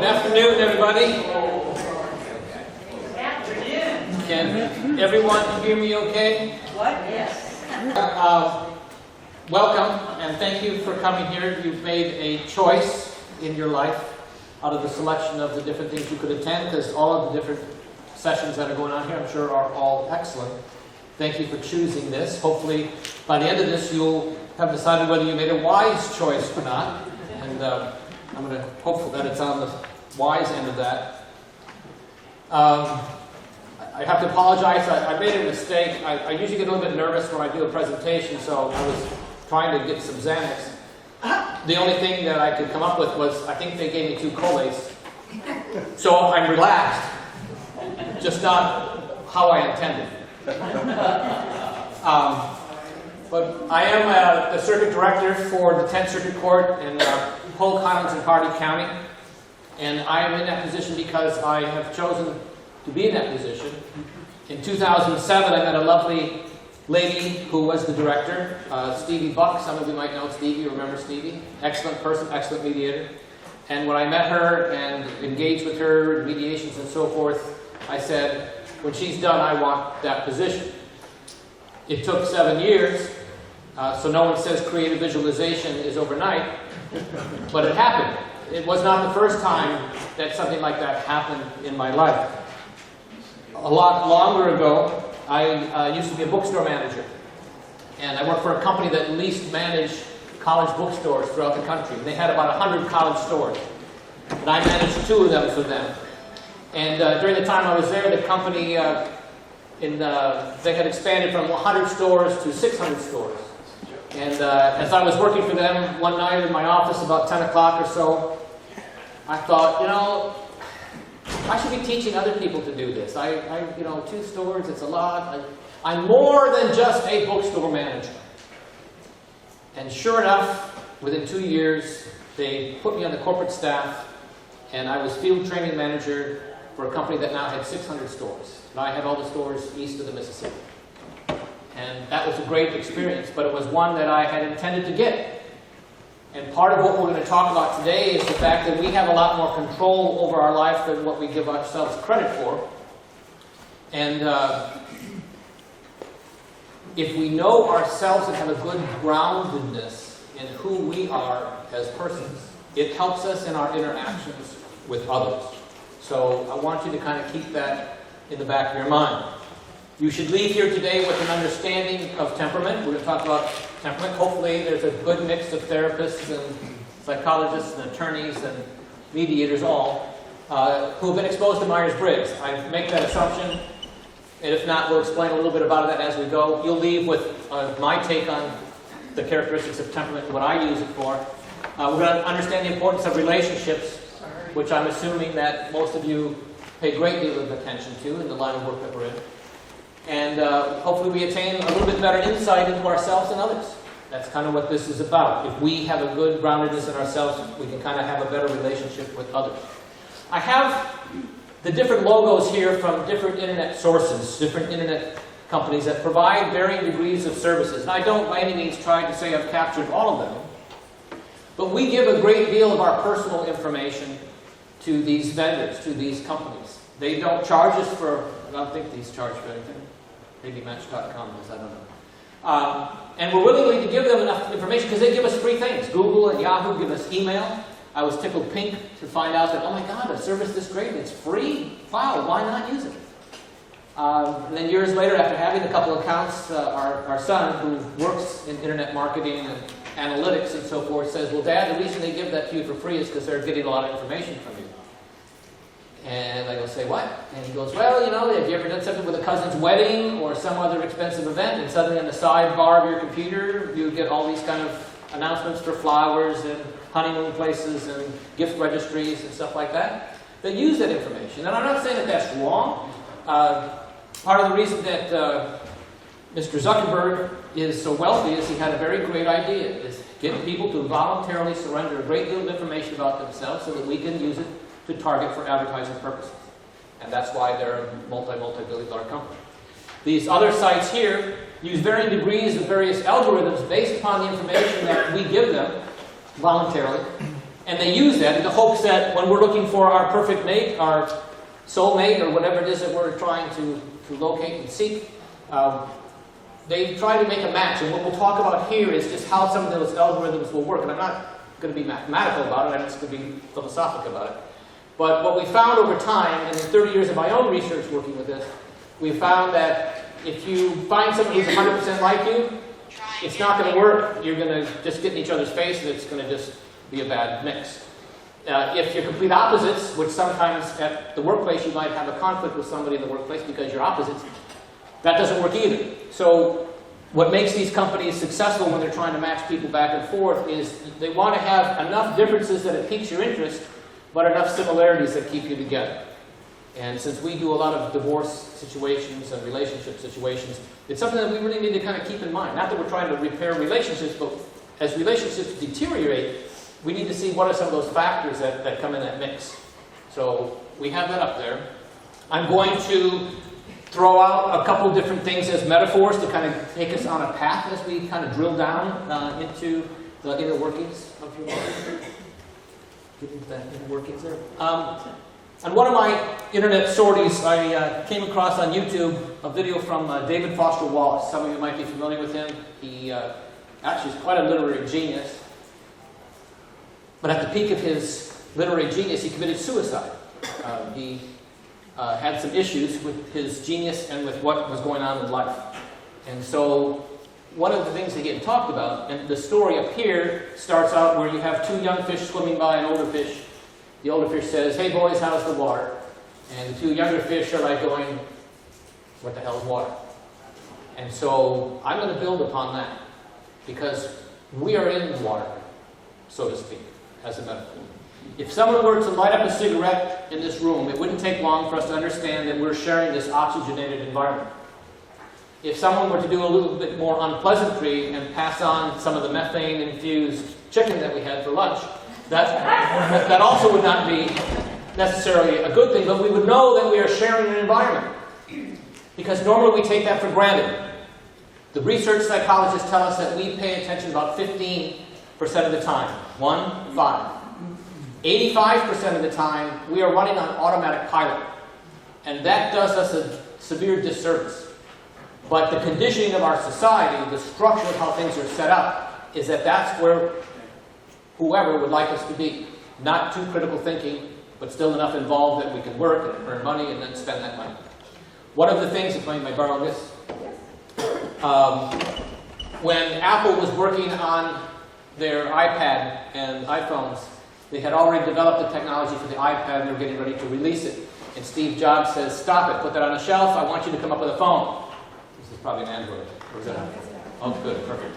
Good afternoon, everybody. Afternoon. Can everyone hear me okay? What? Yes. Welcome, and thank you for coming here. You've made a choice in your life out of the selection of the different things you could attend, because all of the different sessions that are going on here, I'm sure, are all excellent. Thank you for choosing this. Hopefully, by the end of this, you'll have decided whether you made a wise choice or not. And I'm going to hope that it's on the wise end of that. I have to apologize. I made a mistake. I usually get a little bit nervous when I do a presentation, so I was trying to get some Xanax. The only thing that I could come up with was, I think they gave me 2 colas. So I'm relaxed. Just not how I intended. But I am the circuit director for the 10th Circuit Court in Polk, Highlands, and Hardy County. And I am in that position because I have chosen to be in that position. In 2007, I met a lovely lady who was the director, Stevie Buck. Some of you might know Stevie, remember Stevie? Excellent person, excellent mediator. And when I met her and engaged with her in mediations and so forth, I said, when she's done, I want that position. It took 7 years, so no one says creative visualization is overnight, but it happened. It was not the first time that something like that happened in my life. A lot longer ago, I used to be a bookstore manager, and I worked for a company that leased managed college bookstores throughout the country. They had about 100 college stores, and I managed 2 of them for them. And during the time I was there, the company they had expanded from 100 stores to 600 stores. And as I was working for them one night in my office about 10 o'clock or so, I thought, you know, I should be teaching other people to do this. You know, 2 stores, it's a lot. I'm more than just a bookstore manager. And sure enough, within 2 years, they put me on the corporate staff, and I was field training manager for a company that now had 600 stores. And I had all the stores east of the Mississippi. And that was a great experience, but it was one that I had intended to get. And part of what we're going to talk about today is the fact that we have a lot more control over our life than what we give ourselves credit for. And if we know ourselves and have a good groundedness in who we are as persons, it helps us in our interactions with others. So I want you to kind of keep that in the back of your mind. You should leave here today with an understanding of temperament. We're going to talk about temperament. Hopefully there's a good mix of therapists and psychologists and attorneys and mediators all who have been exposed to Myers-Briggs. I make that assumption, and if not, we'll explain a little bit about that as we go. You'll leave with my take on the characteristics of temperament and what I use it for. We're going to understand the importance of relationships, which I'm assuming that most of you pay a great deal of attention to in the line of work that we're in. And hopefully we attain a little bit better insight into ourselves and others. That's kind of what this is about. If we have a good groundedness in ourselves, we can kind of have a better relationship with others. I have the different logos here from different internet sources, different internet companies that provide varying degrees of services. And I don't by any means try to say I've captured all of them, but we give a great deal of our personal information to these vendors, to these companies. They don't charge us for, I don't think these charge for anything. Maybe Match.com does, I don't know. And we're willing to give them enough information because they give us free things. Google and Yahoo give us email. I was tickled pink to find out that, oh my God, a service this great, it's free? Wow, why not use it? And then years later, after having a couple accounts, our son, who works in internet marketing and analytics and so forth, says, well, Dad, the reason they give that to you for free is because they're getting a lot of information from you. And I go, say what? And he goes, well, you know, have you ever done something with a cousin's wedding or some other expensive event, and suddenly on the sidebar of your computer, you get all these kind of announcements for flowers and honeymoon places and gift registries and stuff like that that use that information. And I'm not saying that that's wrong. Part of the reason that Mr. Zuckerberg is so wealthy is he had a very great idea, is get people to voluntarily surrender a great deal of information about themselves so that we can use it to target for advertising purposes. And that's why they're a multi-billion-dollar company. These other sites here use varying degrees of various algorithms based upon the information that we give them voluntarily And they use that in the hopes that when we're looking for our perfect mate, our soulmate, or whatever it is that we're trying to locate and seek, they try to make a match. And what we'll talk about here is just how some of those algorithms will work. And I'm not going to be mathematical about it, I'm just going to be philosophical about it. But what we found over time, and in 30 years of my own research working with this, we found that if you find someone who's 100% like you, it's not going to work. You're going to just get in each other's face, and it's going to just be a bad mix. If you're complete opposites, which sometimes at the workplace you might have a conflict with somebody in the workplace because you're opposites, that doesn't work either. So what makes these companies successful when they're trying to match people back and forth is they want to have enough differences that it piques your interest, but enough similarities that keep you together. And since we do a lot of divorce situations and relationship situations, it's something that we really need to kind of keep in mind. Not that we're trying to repair relationships, but as relationships deteriorate, we need to see what are some of those factors that come in that mix. So we have that up there. I'm going to throw out a couple different things as metaphors to kind of take us on a path as we kind of drill down into the inner workings of your mind. Get into that inner workings there. On one of my internet sorties, I came across on YouTube a video from David Foster Wallace. Some of you might be familiar with him. He actually is quite a literary genius. But at the peak of his literary genius, he committed suicide. He had some issues with his genius and with what was going on in life. And so one of the things that he had talked about, and the story up here starts out where you have two young fish swimming by an older fish. The older fish says, "Hey boys, how's the water?" And the two younger fish are like going, "What the hell is water?" And so I'm going to build upon that, because we are in the water, so to speak, as a metaphor. If someone were to light up a cigarette in this room, it wouldn't take long for us to understand that we're sharing this oxygenated environment. If someone were to do a little bit more unpleasantry and pass on some of the methane-infused chicken that we had for lunch, that also would not be necessarily a good thing, but we would know that we are sharing an environment. Because normally we take that for granted. The research psychologists tell us that we pay attention about 15% of the time. 1-5. 85% of the time, we are running on automatic pilot. And that does us a severe disservice. But the conditioning of our society, the structure of how things are set up, is that that's where whoever would like us to be. Not too critical thinking, but still enough involved that we can work and earn money and then spend that money. One of the things, if I may borrow this, when Apple was working on their iPad and iPhones, they had already developed the technology for the iPad and they were getting ready to release it. And Steve Jobs says, "Stop it, put that on a shelf, I want you to come up with a phone." This is probably an Android. Or is that? Oh, good, perfect.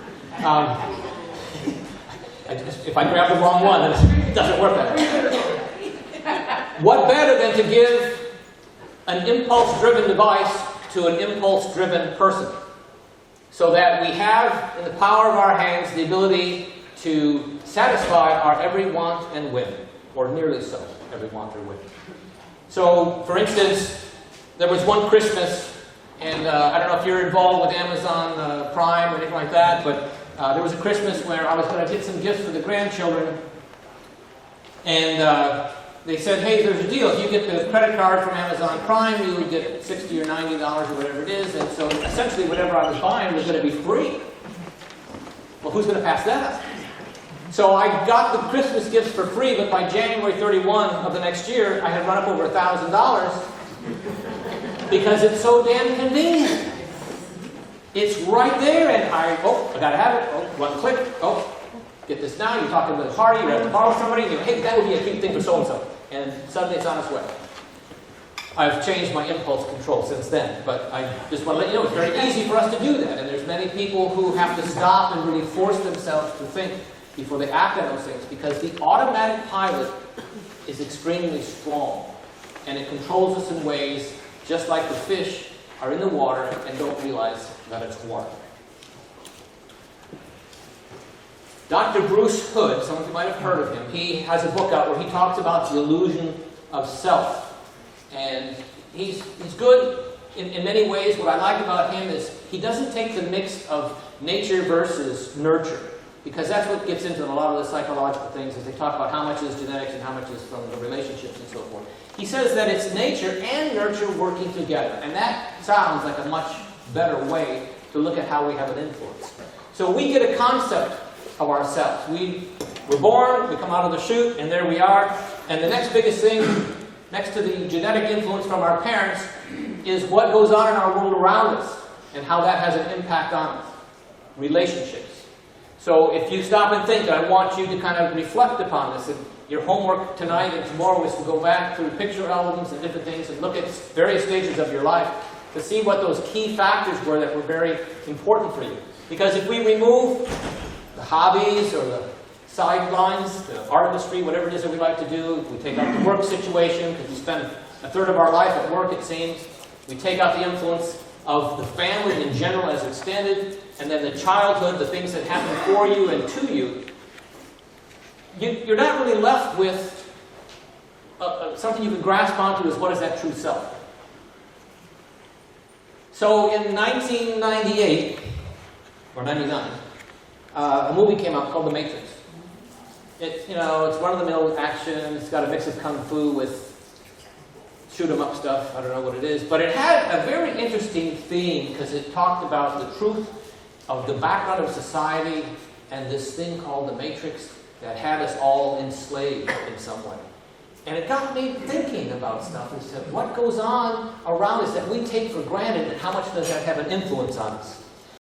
If I grab the wrong one, then it doesn't work that way. What better than to give an impulse-driven device to an impulse-driven person? So that we have, in the power of our hands, the ability to satisfy our every want and whim, or nearly so, every want or whim. So, for instance, there was one Christmas, and I don't know if you're involved with Amazon Prime or anything like that, but there was a Christmas where I was going to get some gifts for the grandchildren, and they said, "Hey, there's a deal. If you get the credit card from Amazon Prime, you would get $60 or $90 or whatever it is." And so essentially whatever I was buying was going to be free. Well, who's going to pass that up? So I got the Christmas gifts for free, but by January 31 of the next year, I had run up over $1,000 because it's so damn convenient. It's right there, and I gotta have it. Oh, one click. Oh, get this now. You're talking with a party. You have to borrow somebody. And you go, "Hey, that would be a cute thing for so-and-so." And suddenly it's on its way. I've changed my impulse control since then, but I just want to let you know it's very easy for us to do that. And there's many people who have to stop and really force themselves to think before they act on those things, because the automatic pilot is extremely strong, and it controls us in ways just like the fish are in the water and don't realize that it's water. Dr. Bruce Hood, some of you might have heard of him, he has a book out where he talks about the illusion of self. And he's good in many ways. What I like about him is he doesn't take the mix of nature versus nurture. Because that's what gets into a lot of the psychological things as they talk about how much is genetics and how much is from the relationships and so forth. He says that it's nature and nurture working together. And that sounds like a much better way to look at how we have an influence. So we get a concept of ourselves. We're born, we come out of the chute, and there we are. And the next biggest thing, next to the genetic influence from our parents, is what goes on in our world around us and how that has an impact on us. Relationships. So if you stop and think, I want you to kind of reflect upon this. And your homework tonight and tomorrow is to go back through picture albums and different things and look at various stages of your life to see what those key factors were that were very important for you. Because if we remove the hobbies or the sidelines, the art industry, whatever it is that we like to do, if we take out the work situation, because we spend a third of our life at work, it seems, we take out the influence of the family in general as extended, and then the childhood, the things that happen for you and to you, you're not really left with something you can grasp onto as what is that true self. So in 1998, or 99, a movie came out called The Matrix. It's run-of-the-mill action. It's got a mix of kung fu with shoot-'em-up stuff. I don't know what it is. But it had a very interesting theme because it talked about the truth of the background of society and this thing called the Matrix that had us all enslaved in some way. And it got me thinking about stuff and said, what goes on around us that we take for granted and how much does that have an influence on us?